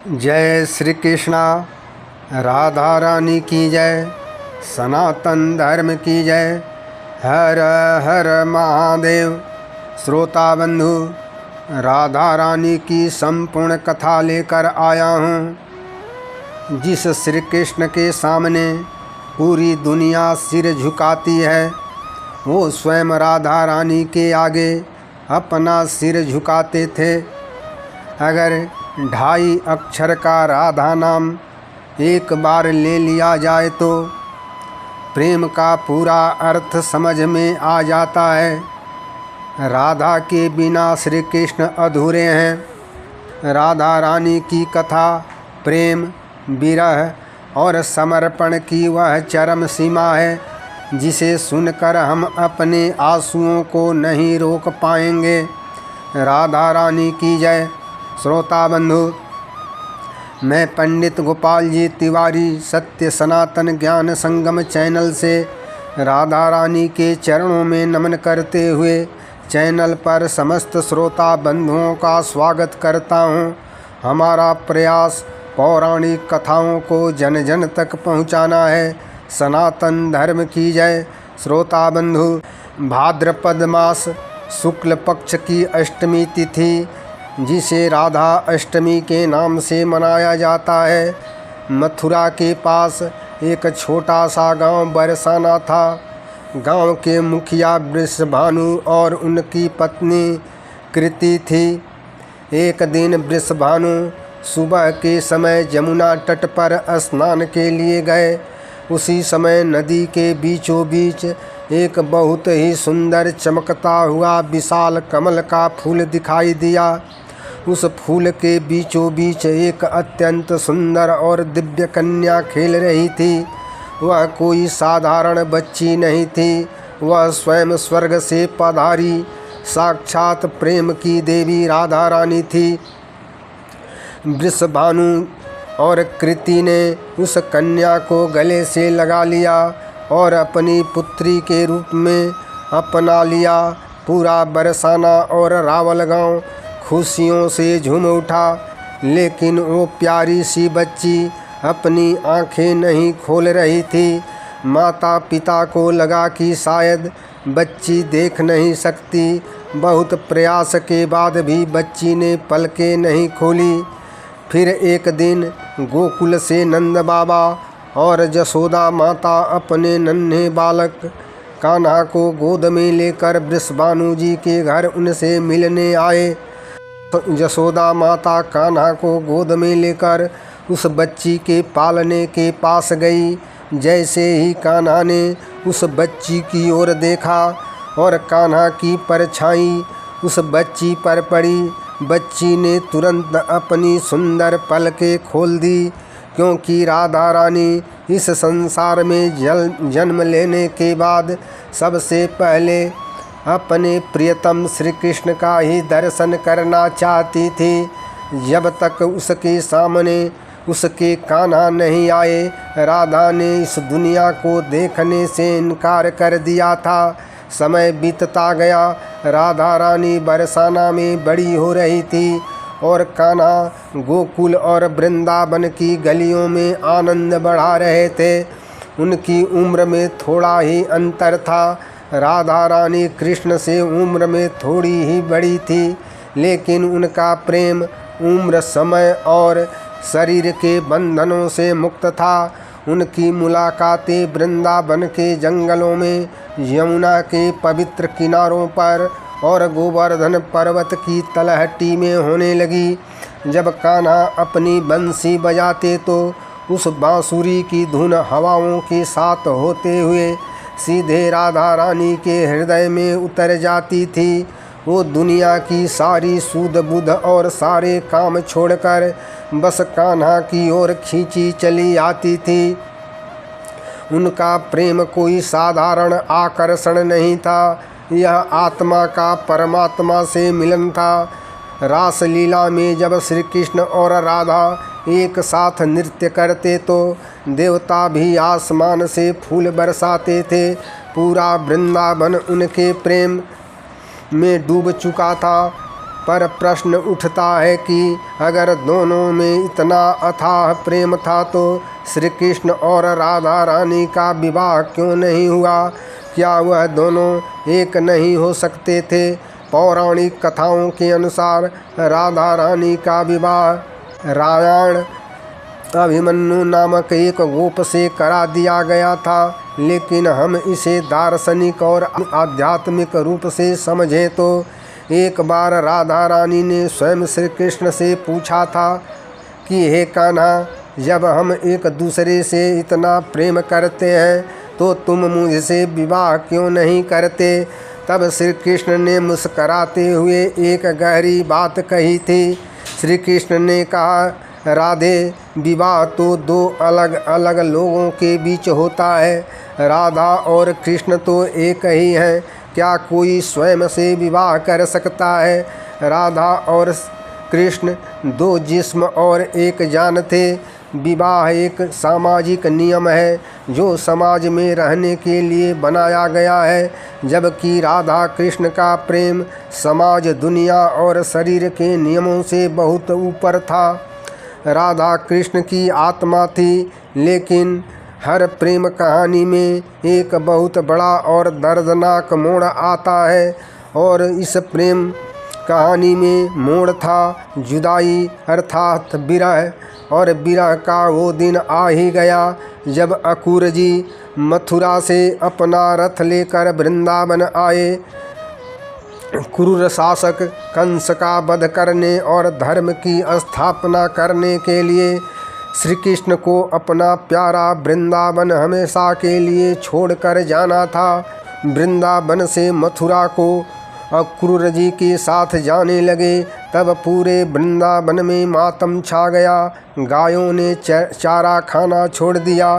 जय श्री कृष्णा। राधा रानी की जय, सनातन धर्म की जय। हर हर महादेव। श्रोता बंधु, राधा रानी की संपूर्ण कथा लेकर आया हूँ। जिस श्री कृष्ण के सामने पूरी दुनिया सिर झुकाती है, वो स्वयं राधा रानी के आगे अपना सिर झुकाते थे। अगर 2.5 अक्षर का राधा नाम एक बार ले लिया जाए तो प्रेम का पूरा अर्थ समझ में आ जाता है। राधा के बिना श्री कृष्ण अधूरे हैं। राधा रानी की कथा प्रेम, विरह और समर्पण की वह चरम सीमा है, जिसे सुनकर हम अपने आंसुओं को नहीं रोक पाएंगे। राधा रानी की जय। श्रोता बंधु, मैं पंडित गोपाल जी तिवारी सत्य सनातन ज्ञान संगम चैनल से राधा रानी के चरणों में नमन करते हुए चैनल पर समस्त श्रोता बंधुओं का स्वागत करता हूं। हमारा प्रयास पौराणिक कथाओं को जन जन तक पहुंचाना है। सनातन धर्म की जय। श्रोता बंधु, भाद्रपद मास शुक्ल पक्ष की अष्टमी तिथि, जिसे राधा अष्टमी के नाम से मनाया जाता है, मथुरा के पास एक छोटा सा गांव बरसाना था। गांव के मुखिया वृषभानु और उनकी पत्नी कृति थी। एक दिन वृषभानु सुबह के समय यमुना तट पर स्नान के लिए गए। उसी समय नदी के बीचों बीच एक बहुत ही सुंदर चमकता हुआ विशाल कमल का फूल दिखाई दिया। उस फूल के बीचों बीच एक अत्यंत सुंदर और दिव्य कन्या खेल रही थी। वह कोई साधारण बच्ची नहीं थी, वह स्वयं स्वर्ग से पधारी साक्षात प्रेम की देवी राधा रानी थी। वृषभानु और कृति ने उस कन्या को गले से लगा लिया और अपनी पुत्री के रूप में अपना लिया। पूरा बरसाना और रावल गांव खुशियों से झूम उठा, लेकिन वो प्यारी सी बच्ची अपनी आंखें नहीं खोल रही थी। माता पिता को लगा कि शायद बच्ची देख नहीं सकती। बहुत प्रयास के बाद भी बच्ची ने पलकें नहीं खोली। फिर एक दिन गोकुल से नंद बाबा और जसोदा माता अपने नन्हे बालक कान्हा को गोद में लेकर वृषभानु जी के घर उनसे मिलने आए। जसोदा माता कान्हा को गोद में लेकर उस बच्ची के पालने के पास गई। जैसे ही कान्हा ने उस बच्ची की ओर देखा और कान्हा की परछाई उस बच्ची पर पड़ी, बच्ची ने तुरंत अपनी सुंदर पलकें खोल दी, क्योंकि राधा रानी इस संसार में जन्म लेने के बाद सबसे पहले अपने प्रियतम श्री कृष्ण का ही दर्शन करना चाहती थी। जब तक उसके सामने उसके कान्हा नहीं आए, राधा ने इस दुनिया को देखने से इनकार कर दिया था। समय बीतता गया। राधा रानी बरसाना में बड़ी हो रही थी और कान्हा गोकुल और वृंदावन की गलियों में आनंद बढ़ा रहे थे। उनकी उम्र में थोड़ा ही अंतर था। राधा रानी कृष्ण से उम्र में थोड़ी ही बड़ी थी, लेकिन उनका प्रेम उम्र, समय और शरीर के बंधनों से मुक्त था। उनकी मुलाकातें वृंदावन के जंगलों में, यमुना के पवित्र किनारों पर और गोवर्धन पर्वत की तलहटी में होने लगी। जब कान्हा अपनी बंसी बजाते तो उस बांसुरी की धुन हवाओं के साथ होते हुए सीधे राधा रानी के हृदय में उतर जाती थी। वो दुनिया की सारी सूध बुध और सारे काम छोड़कर बस कान्हा की ओर खींची चली आती थी। उनका प्रेम कोई साधारण आकर्षण नहीं था, यह आत्मा का परमात्मा से मिलन था। रासलीला में जब श्री कृष्ण और राधा एक साथ नृत्य करते तो देवता भी आसमान से फूल बरसाते थे। पूरा वृंदावन उनके प्रेम में डूब चुका था। पर प्रश्न उठता है कि अगर दोनों में इतना अथाह प्रेम था तो श्री कृष्ण और राधा रानी का विवाह क्यों नहीं हुआ? क्या वह दोनों एक नहीं हो सकते थे? पौराणिक कथाओं के अनुसार राधा रानी का विवाह रायण अभिमन्यु नामक एक गोप से करा दिया गया था, लेकिन हम इसे दार्शनिक और आध्यात्मिक रूप से समझें तो एक बार राधा रानी ने स्वयं श्री कृष्ण से पूछा था कि हे कान्हा, जब हम एक दूसरे से इतना प्रेम करते हैं तो तुम मुझसे विवाह क्यों नहीं करते? तब श्री कृष्ण ने मुस्कराते हुए एक गहरी बात कही थी। श्री कृष्ण ने कहा, राधे, विवाह तो दो अलग अलग लोगों के बीच होता है। राधा और कृष्ण तो एक ही हैं। क्या कोई स्वयं से विवाह कर सकता है? राधा और कृष्ण दो जिस्म और एक जान थे। विवाह एक सामाजिक नियम है जो समाज में रहने के लिए बनाया गया है, जबकि राधा कृष्ण का प्रेम समाज, दुनिया और शरीर के नियमों से बहुत ऊपर था। राधा कृष्ण की आत्मा थी, लेकिन हर प्रेम कहानी में एक बहुत बड़ा और दर्दनाक मोड़ आता है, और इस प्रेम कहानी में मोड़ था जुदाई अर्थात विरह। और विरह का वो दिन आ ही गया जब अक्रूर जी मथुरा से अपना रथ लेकर वृंदावन आए। क्रूर शासक कंस का वध करने और धर्म की स्थापना करने के लिए श्री कृष्ण को अपना प्यारा वृंदावन हमेशा के लिए छोड़कर जाना था। वृंदावन से मथुरा को अक्रूर जी के साथ जाने लगे, तब पूरे वृंदावन में मातम छा गया। गायों ने चारा खाना छोड़ दिया,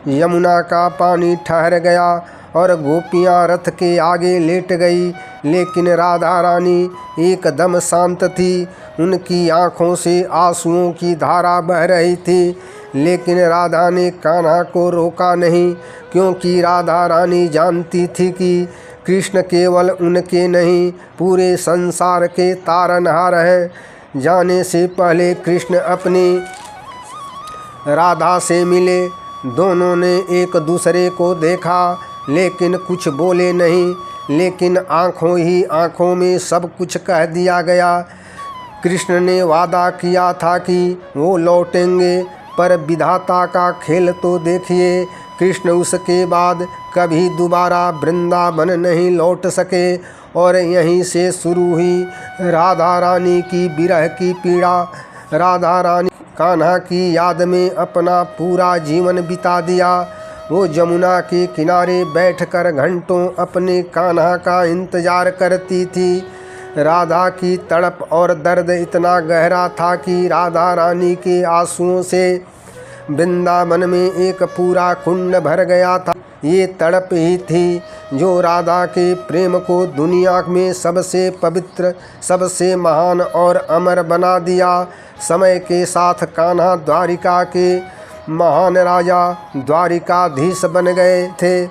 यमुना का पानी ठहर गया और गोपियाँ रथ के आगे लेट गई। लेकिन राधा रानी एकदम शांत थी। उनकी आँखों से आंसुओं की धारा बह रही थी, लेकिन राधा ने कान्हा को रोका नहीं, क्योंकि राधा रानी जानती थी कि कृष्ण केवल उनके नहीं, पूरे संसार के तारनहार हैं। जाने से पहले कृष्ण अपनी राधा से मिले। दोनों ने एक दूसरे को देखा, लेकिन कुछ बोले नहीं। लेकिन आँखों ही आँखों में सब कुछ कह दिया गया। कृष्ण ने वादा किया था कि वो लौटेंगे, पर विधाता का खेल तो देखिए। कृष्ण उसके बाद कभी दोबारा वृंदावन नहीं लौट सके, और यहीं से शुरू हुई राधा रानी की विरह की पीड़ा। राधा रानी कान्हा की याद में अपना पूरा जीवन बिता दिया। वो जमुना के किनारे बैठकर घंटों अपने कान्हा का इंतजार करती थी। राधा की तड़प और दर्द इतना गहरा था कि राधा रानी के आंसुओं से वृंदावन में एक पूरा कुंड भर गया था। ये तड़प ही थी जो राधा के प्रेम को दुनिया में सबसे पवित्र, सबसे महान और अमर बना दिया। समय के साथ कान्हा द्वारिका के महान राजा, द्वारिकाधीश बन गए थे।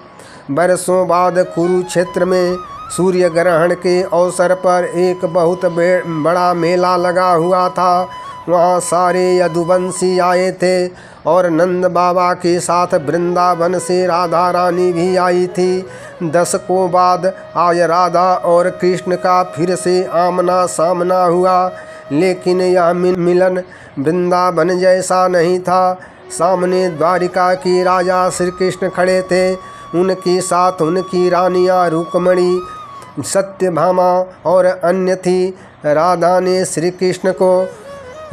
बरसों बाद कुरुक्षेत्र में सूर्य ग्रहण के अवसर पर एक बहुत बड़ा मेला लगा हुआ था। वहाँ सारे यदुवंशी आए थे और नंद बाबा के साथ वृंदावन से राधा रानी भी आई थी। दशकों बाद आज राधा और कृष्ण का फिर से आमना सामना हुआ, लेकिन यह मिलन वृंदावन जैसा नहीं था। सामने द्वारिका के राजा श्री कृष्ण खड़े थे। उनके साथ उनकी रानियाँ रुक्मणी, सत्यभामा और अन्य थी। राधा ने श्री कृष्ण को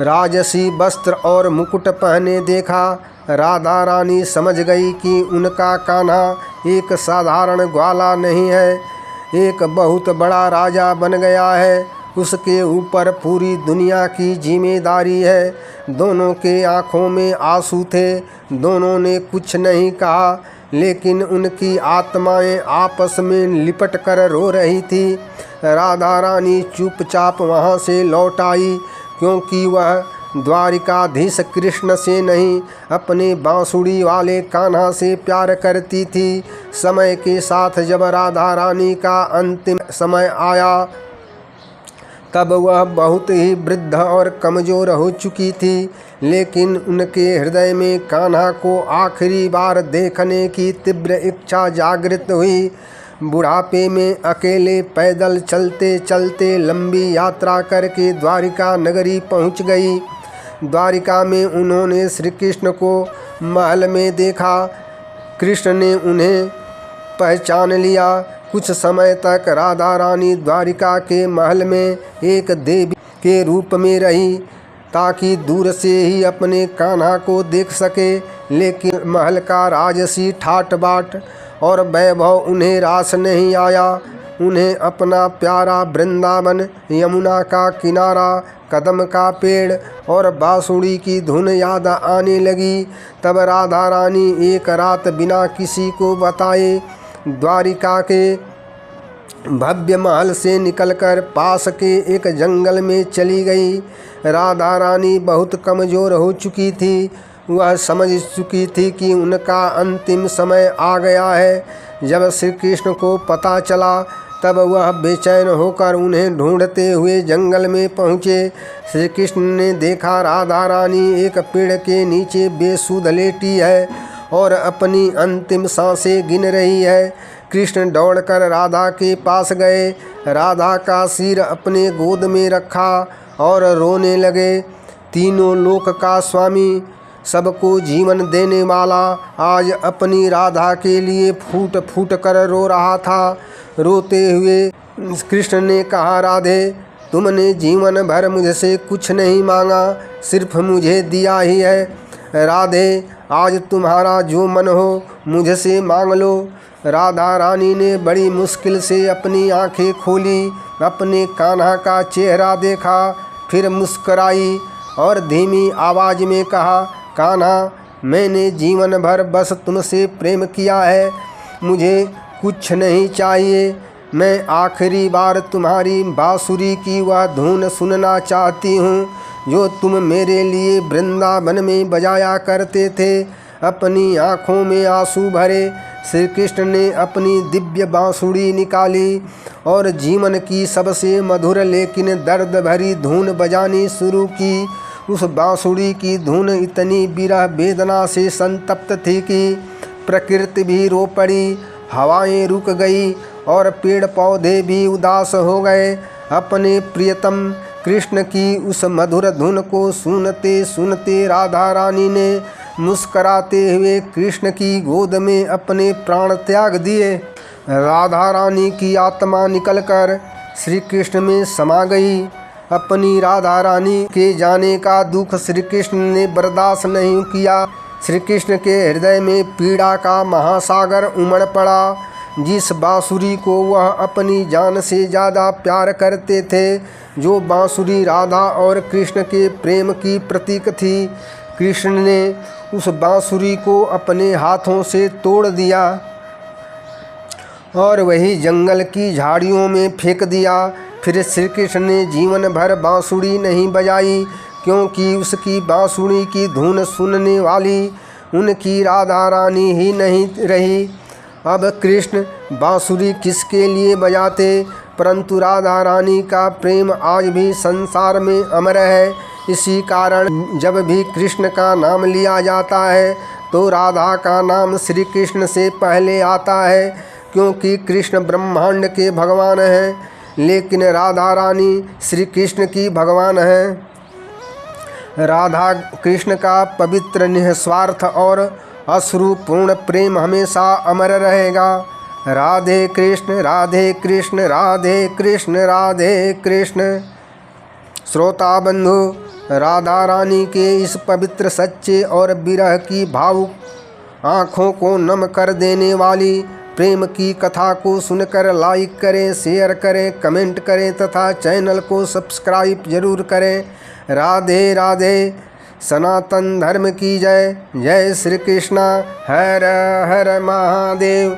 राजसी वस्त्र और मुकुट पहने देखा। राधा रानी समझ गई कि उनका कान्हा एक साधारण ग्वाला नहीं है, एक बहुत बड़ा राजा बन गया है। उसके ऊपर पूरी दुनिया की जिम्मेदारी है। दोनों के आँखों में आंसू थे। दोनों ने कुछ नहीं कहा, लेकिन उनकी आत्माएं आपस में लिपट कर रो रही थी। राधा रानी चुपचाप वहाँ से लौट आई, क्योंकि वह द्वारिकाधीश कृष्ण से नहीं, अपने बांसुरी वाले कान्हा से प्यार करती थी। समय के साथ जब राधा रानी का अंतिम समय आया तब वह बहुत ही वृद्ध और कमज़ोर हो चुकी थी, लेकिन उनके हृदय में कान्हा को आखिरी बार देखने की तीव्र इच्छा जागृत हुई। बुढ़ापे में अकेले पैदल चलते चलते लंबी यात्रा करके द्वारिका नगरी पहुंच गई। द्वारिका में उन्होंने श्री कृष्ण को महल में देखा। कृष्ण ने उन्हें पहचान लिया। कुछ समय तक राधा रानी द्वारिका के महल में एक देवी के रूप में रही, ताकि दूर से ही अपने कान्हा को देख सके। लेकिन महल का राजसी ठाट बाट और वैभव उन्हें रास नहीं आया। उन्हें अपना प्यारा वृंदावन, यमुना का किनारा, कदम का पेड़ और बांसुरी की धुन याद आने लगी। तब राधा रानी एक रात बिना किसी को बताए द्वारिका के भव्य महल से निकलकर पास के एक जंगल में चली गई। राधा रानी बहुत कमज़ोर हो चुकी थी। वह समझ चुकी थी कि उनका अंतिम समय आ गया है। जब श्री कृष्ण को पता चला तब वह बेचैन होकर उन्हें ढूंढते हुए जंगल में पहुँचे। श्री कृष्ण ने देखा राधा रानी एक पेड़ के नीचे बेसुध लेटी है और अपनी अंतिम सांसें गिन रही है। कृष्ण दौड़कर राधा के पास गए, राधा का सिर अपने गोद में रखा और रोने लगे। तीनों लोक का स्वामी, सबको जीवन देने वाला आज अपनी राधा के लिए फूट फूट कर रो रहा था। रोते हुए कृष्ण ने कहा, राधे, तुमने जीवन भर मुझसे कुछ नहीं मांगा, सिर्फ मुझे दिया ही है। राधे, आज तुम्हारा जो मन हो मुझसे मांग लो। राधा रानी ने बड़ी मुश्किल से अपनी आंखें खोली, अपने कान्हा का चेहरा देखा, फिर मुस्कराई और धीमी आवाज़ में कहा, कान्हा, मैंने जीवन भर बस तुमसे प्रेम किया है, मुझे कुछ नहीं चाहिए। मैं आखिरी बार तुम्हारी बांसुरी की वह धुन सुनना चाहती हूँ जो तुम मेरे लिए वृंदावन में बजाया करते थे। अपनी आँखों में आंसू भरे श्री कृष्ण ने अपनी दिव्य बांसुरी निकाली और जीवन की सबसे मधुर लेकिन दर्द भरी धुन बजानी शुरू की। उस बांसुरी की धुन इतनी विरह वेदना से संतप्त थी कि प्रकृति भी रो पड़ी, हवाएं रुक गई और पेड़ पौधे भी उदास हो गए। अपने प्रियतम कृष्ण की उस मधुर धुन को सुनते सुनते राधा रानी ने मुस्कराते हुए कृष्ण की गोद में अपने प्राण त्याग दिए। राधा रानी की आत्मा निकलकर श्री कृष्ण में समा गई। अपनी राधा रानी के जाने का दुख श्री कृष्ण ने बर्दाश्त नहीं किया। श्री कृष्ण के हृदय में पीड़ा का महासागर उमड़ पड़ा। जिस बांसुरी को वह अपनी जान से ज़्यादा प्यार करते थे, जो बांसुरी राधा और कृष्ण के प्रेम की प्रतीक थी, कृष्ण ने उस बांसुरी को अपने हाथों से तोड़ दिया और वही जंगल की झाड़ियों में फेंक दिया। फिर श्री कृष्ण ने जीवन भर बांसुरी नहीं बजाई, क्योंकि उसकी बांसुरी की धुन सुनने वाली उनकी राधा रानी ही नहीं रही। अब कृष्ण बांसुरी किसके लिए बजाते, परंतु राधा रानी का प्रेम आज भी संसार में अमर है। इसी कारण जब भी कृष्ण का नाम लिया जाता है तो राधा का नाम श्री कृष्ण से पहले आता है, क्योंकि कृष्ण ब्रह्मांड के भगवान हैं, लेकिन राधा रानी श्री कृष्ण की भगवान हैं। राधा कृष्ण का पवित्र निस्वार्थ और अश्रुपूर्ण प्रेम हमेशा अमर रहेगा। राधे कृष्ण राधे कृष्ण राधे कृष्ण राधे कृष्ण। श्रोता बंधु, राधा रानी के इस पवित्र, सच्चे और विरह की भावुक आँखों को नम कर देने वाली प्रेम की कथा को सुनकर लाइक करें, शेयर करें, कमेंट करें तथा चैनल को सब्सक्राइब जरूर करें। राधे राधे। सनातन धर्म की जय। जय श्री कृष्णा। हर हर महादेव।